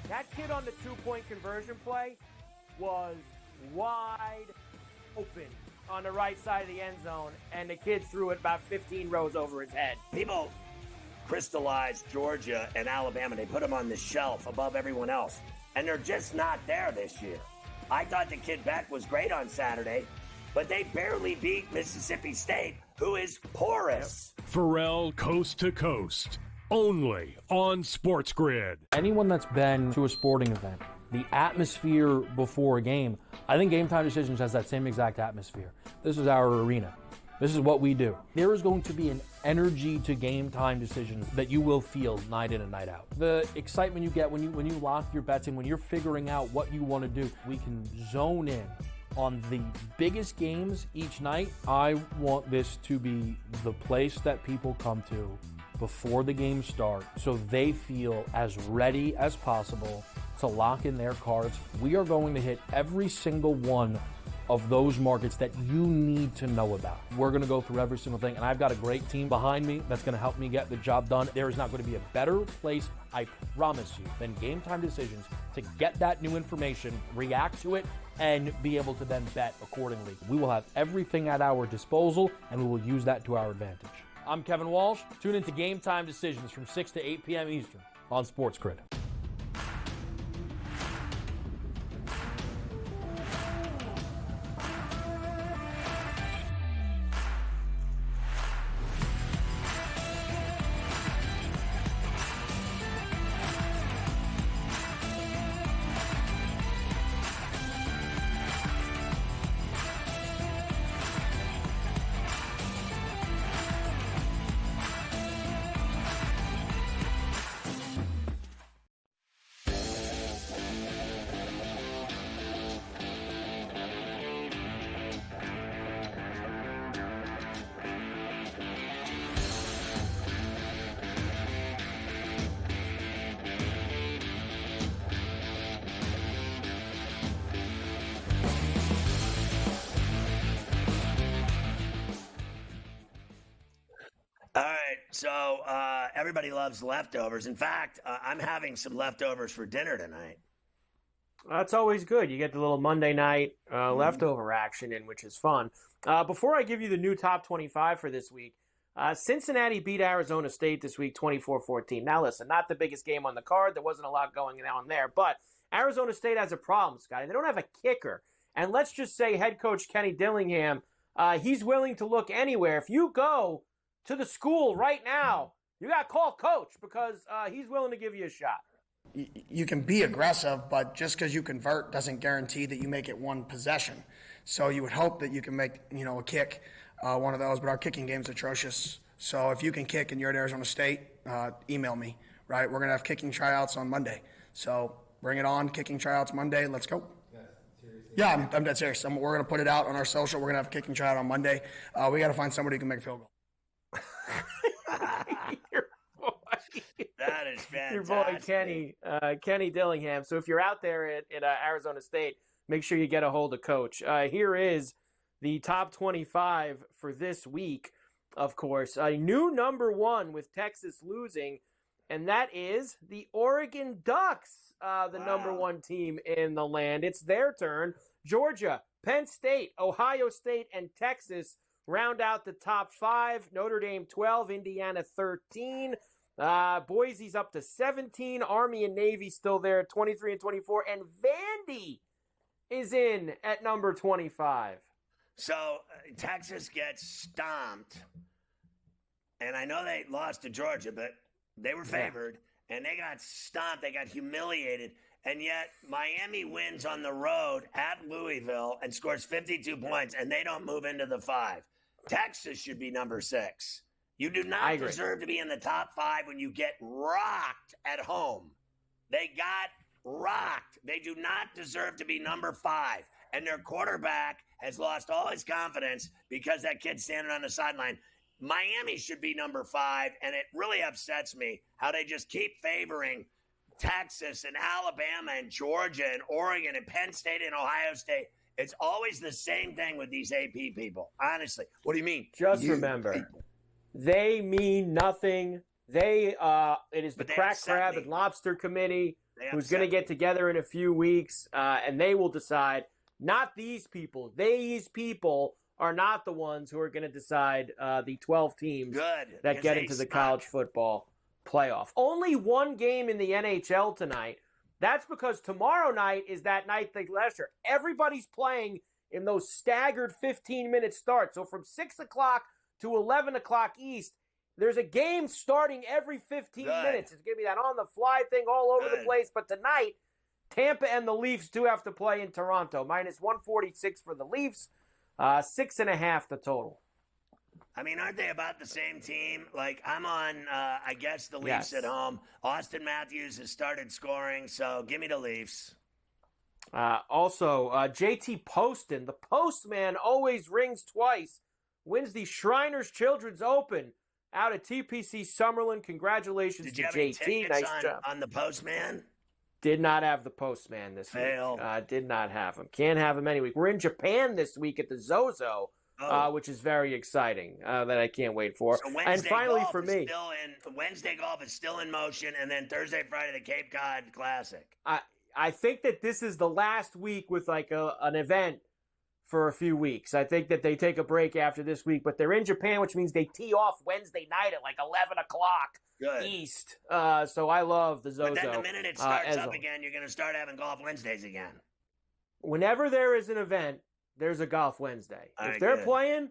That kid on the 2-point conversion play was wide open on the right side of the end zone, and the kid threw it about 15 rows over his head. People crystallized Georgia and Alabama. They put them on the shelf above everyone else. And they're just not there this year. I thought the kid Beck was great on Saturday, but they barely beat Mississippi State, who is porous. Ferrall Coast to Coast, only on SportsGrid. Anyone that's been to a sporting event, the atmosphere before a game, I think Game Time Decisions has that same exact atmosphere. This is our arena. This is what we do. There is going to be an energy to Game Time Decisions that you will feel night in and night out. The excitement you get when you lock your bets in, when you're figuring out what you want to do, we can zone in on the biggest games each night. I want this to be the place that people come to before the games start so they feel as ready as possible to lock in their cards. We are going to hit every single one of those markets that you need to know about. We're going to go through every single thing, and I've got a great team behind me that's going to help me get the job done. There is not going to be a better place, I promise you, than Game Time Decisions to get that new information, react to it, and be able to then bet accordingly. We will have everything at our disposal, and we will use that to our advantage. I'm Kevin Walsh. Tune into Game Time Decisions from 6 to 8 p.m. Eastern on SportsGrid. All right, so everybody loves leftovers. In fact, I'm having some leftovers for dinner tonight. That's always good. You get the little Monday night leftover action in, which is fun. Before I give you the new top 25 for this week, Cincinnati beat Arizona State this week 24-14. Now listen, not the biggest game on the card. There wasn't a lot going on there, but Arizona State has a problem, Scotty. They don't have a kicker. And let's just say head coach Kenny Dillingham, he's willing to look anywhere. If you go to the school right now, you got to call coach because he's willing to give you a shot. You can be aggressive, but just because you convert doesn't guarantee that you make it one possession. So you would hope that you can make, a kick, one of those, but our kicking game's atrocious. So if you can kick and you're at Arizona State, email me, right? We're going to have kicking tryouts on Monday. So bring it on, kicking tryouts Monday. Let's go. Yeah, I'm dead serious. We're going to put it out on our social. We're going to have a kicking tryout on Monday. We got to find somebody who can make a field goal. That is fantastic. Your boy Kenny Dillingham. So if you're out there at Arizona State, make sure you get a hold of Coach. Here is the top 25 for this week, of course. A new number one with Texas losing, and that is the Oregon Ducks, the number one team in the land. It's their turn. Georgia, Penn State, Ohio State, and Texas round out the top five. Notre Dame 12, Indiana 13. Boise's up to 17. Army and Navy still there at 23 and 24. And Vandy is in at number 25. So Texas gets stomped. And I know they lost to Georgia, but they were favored. And they got stomped. They got humiliated. And yet Miami wins on the road at Louisville and scores 52 points. And they don't move into the five. Texas should be number 6. You do not deserve to be in the top 5 when you get rocked at home. They got rocked. They do not deserve to be number 5. And their quarterback has lost all his confidence because that kid's standing on the sideline. Miami should be number 5, and it really upsets me how they just keep favoring Texas and Alabama and Georgia and Oregon and Penn State and Ohio State. It's always the same thing with these AP people. Honestly, what do you mean? Just remember, they mean nothing. It is the Crack Crab and Lobster Committee who's going to get together in a few weeks, and they will decide. Not these people. These people are not the ones who are going to decide the 12 teams that get into the college football playoff. Only one game in the NHL tonight. That's because tomorrow night is that night like last year. Everybody's playing in those staggered 15-minute starts. So from 6 o'clock to 11 o'clock East, there's a game starting every 15 minutes. It's going to be that on-the-fly thing all over the place. But tonight, Tampa and the Leafs do have to play in Toronto. Minus 146 for the Leafs, 6.5 the total. I mean, aren't they about the same team? Like, I'm on, I guess, the Leafs at home. Austin Matthews has started scoring, so give me the Leafs. Also, JT Poston, the postman always rings twice, wins the Shriners Children's Open out at TPC Summerlin. Congratulations to JT. Nice job. On the postman? Did not have the postman this week. Did not have him. Can't have him any week. We're in Japan this week at the Zozo. Which is very exciting, that I can't wait for. So and finally for me. Wednesday golf is still in motion, and then Thursday, Friday, the Cape Cod Classic. I think that this is the last week with like an event for a few weeks. I think that they take a break after this week, but they're in Japan, which means they tee off Wednesday night at like 11 o'clock East. So I love the Zozo. But then the minute it starts up again, you're going to start having golf Wednesdays again. Whenever there is an event, there's a golf Wednesday. If they're playing,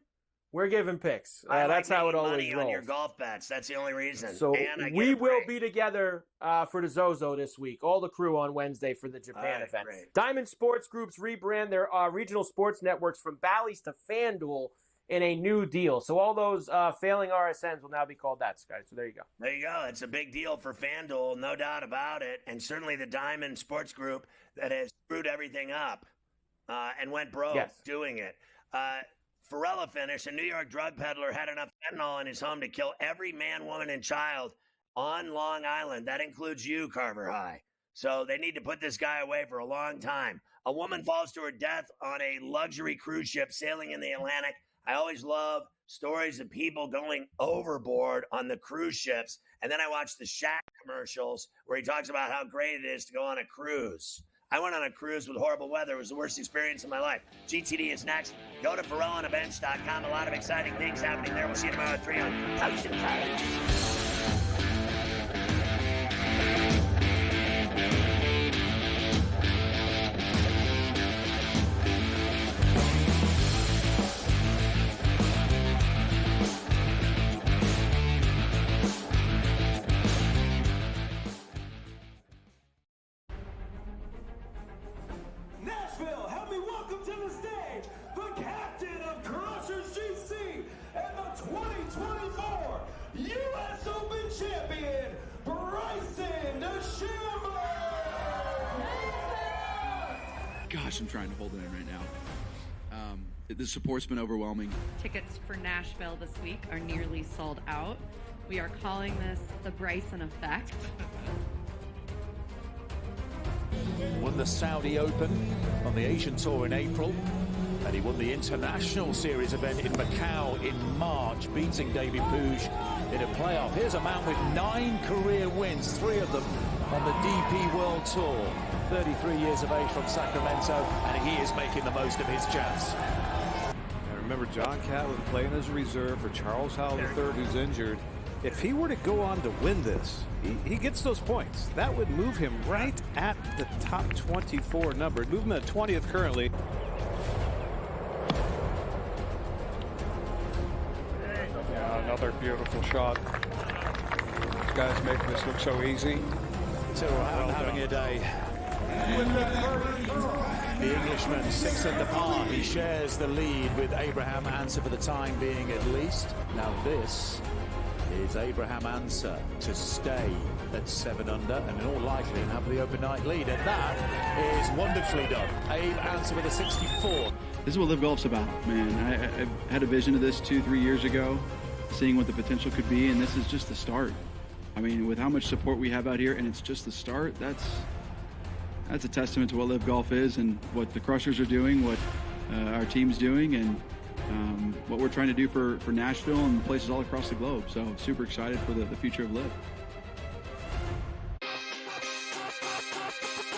we're giving picks. That's how it always rolls. On your golf bets. That's the only reason. So we will be together for the Zozo this week. All the crew on Wednesday for the Japan event. Great. Diamond Sports Group's rebrand their regional sports networks from Bally's to FanDuel in a new deal. So all those failing RSNs will now be called that, Scott. So there you go. There you go. It's a big deal for FanDuel, no doubt about it. And certainly the Diamond Sports Group that has screwed everything up. And went broke doing it. Ferrall finished. A New York drug peddler had enough fentanyl in his home to kill every man, woman, and child on Long Island. That includes you, Carver High. So they need to put this guy away for a long time. A woman falls to her death on a luxury cruise ship sailing in the Atlantic. I always love stories of people going overboard on the cruise ships. And then I watch the Shaq commercials where he talks about how great it is to go on a cruise. I went on a cruise with horrible weather. It was the worst experience of my life. GTD is next. Go to FerrallOnABench.com. A lot of exciting things happening there. We'll see you tomorrow at 3 on Coast to Coast. Gosh, I'm trying to hold it in right now. The support's been overwhelming. Tickets for Nashville this week are nearly sold out. We are calling this the Bryson effect. Won the Saudi Open on the Asian Tour in April, and he won the International Series event in Macau in March, beating David Puig in a playoff. Here's a man with 9 career wins, 3 of them on the DP World Tour. 33 years of age from Sacramento, and he is making the most of his chance. Remember, John Catlin playing as a reserve for Charles Howell III, who's injured. If he were to go on to win this, he gets those points. That would move him right at the top 24 number. Move him to 20th currently. Yeah, another beautiful shot. These guys make this look so easy. Tyrrell having a day. The Englishman 6 under par. He shares the lead with Abraham Answer for the time being at least. Now this is Abraham Answer to stay at 7 under and in all likelihood have the overnight lead. And that is wonderfully done. Abe Answer with a 64. This is what Live Golf's about, man. I had a vision of this 2-3 years ago, seeing what the potential could be, and this is just the start. I mean, with how much support we have out here, and it's just the start, that's a testament to what Live Golf is and what the Crushers are doing, what our team's doing, and what we're trying to do for Nashville and places all across the globe. So super excited for the future of Live.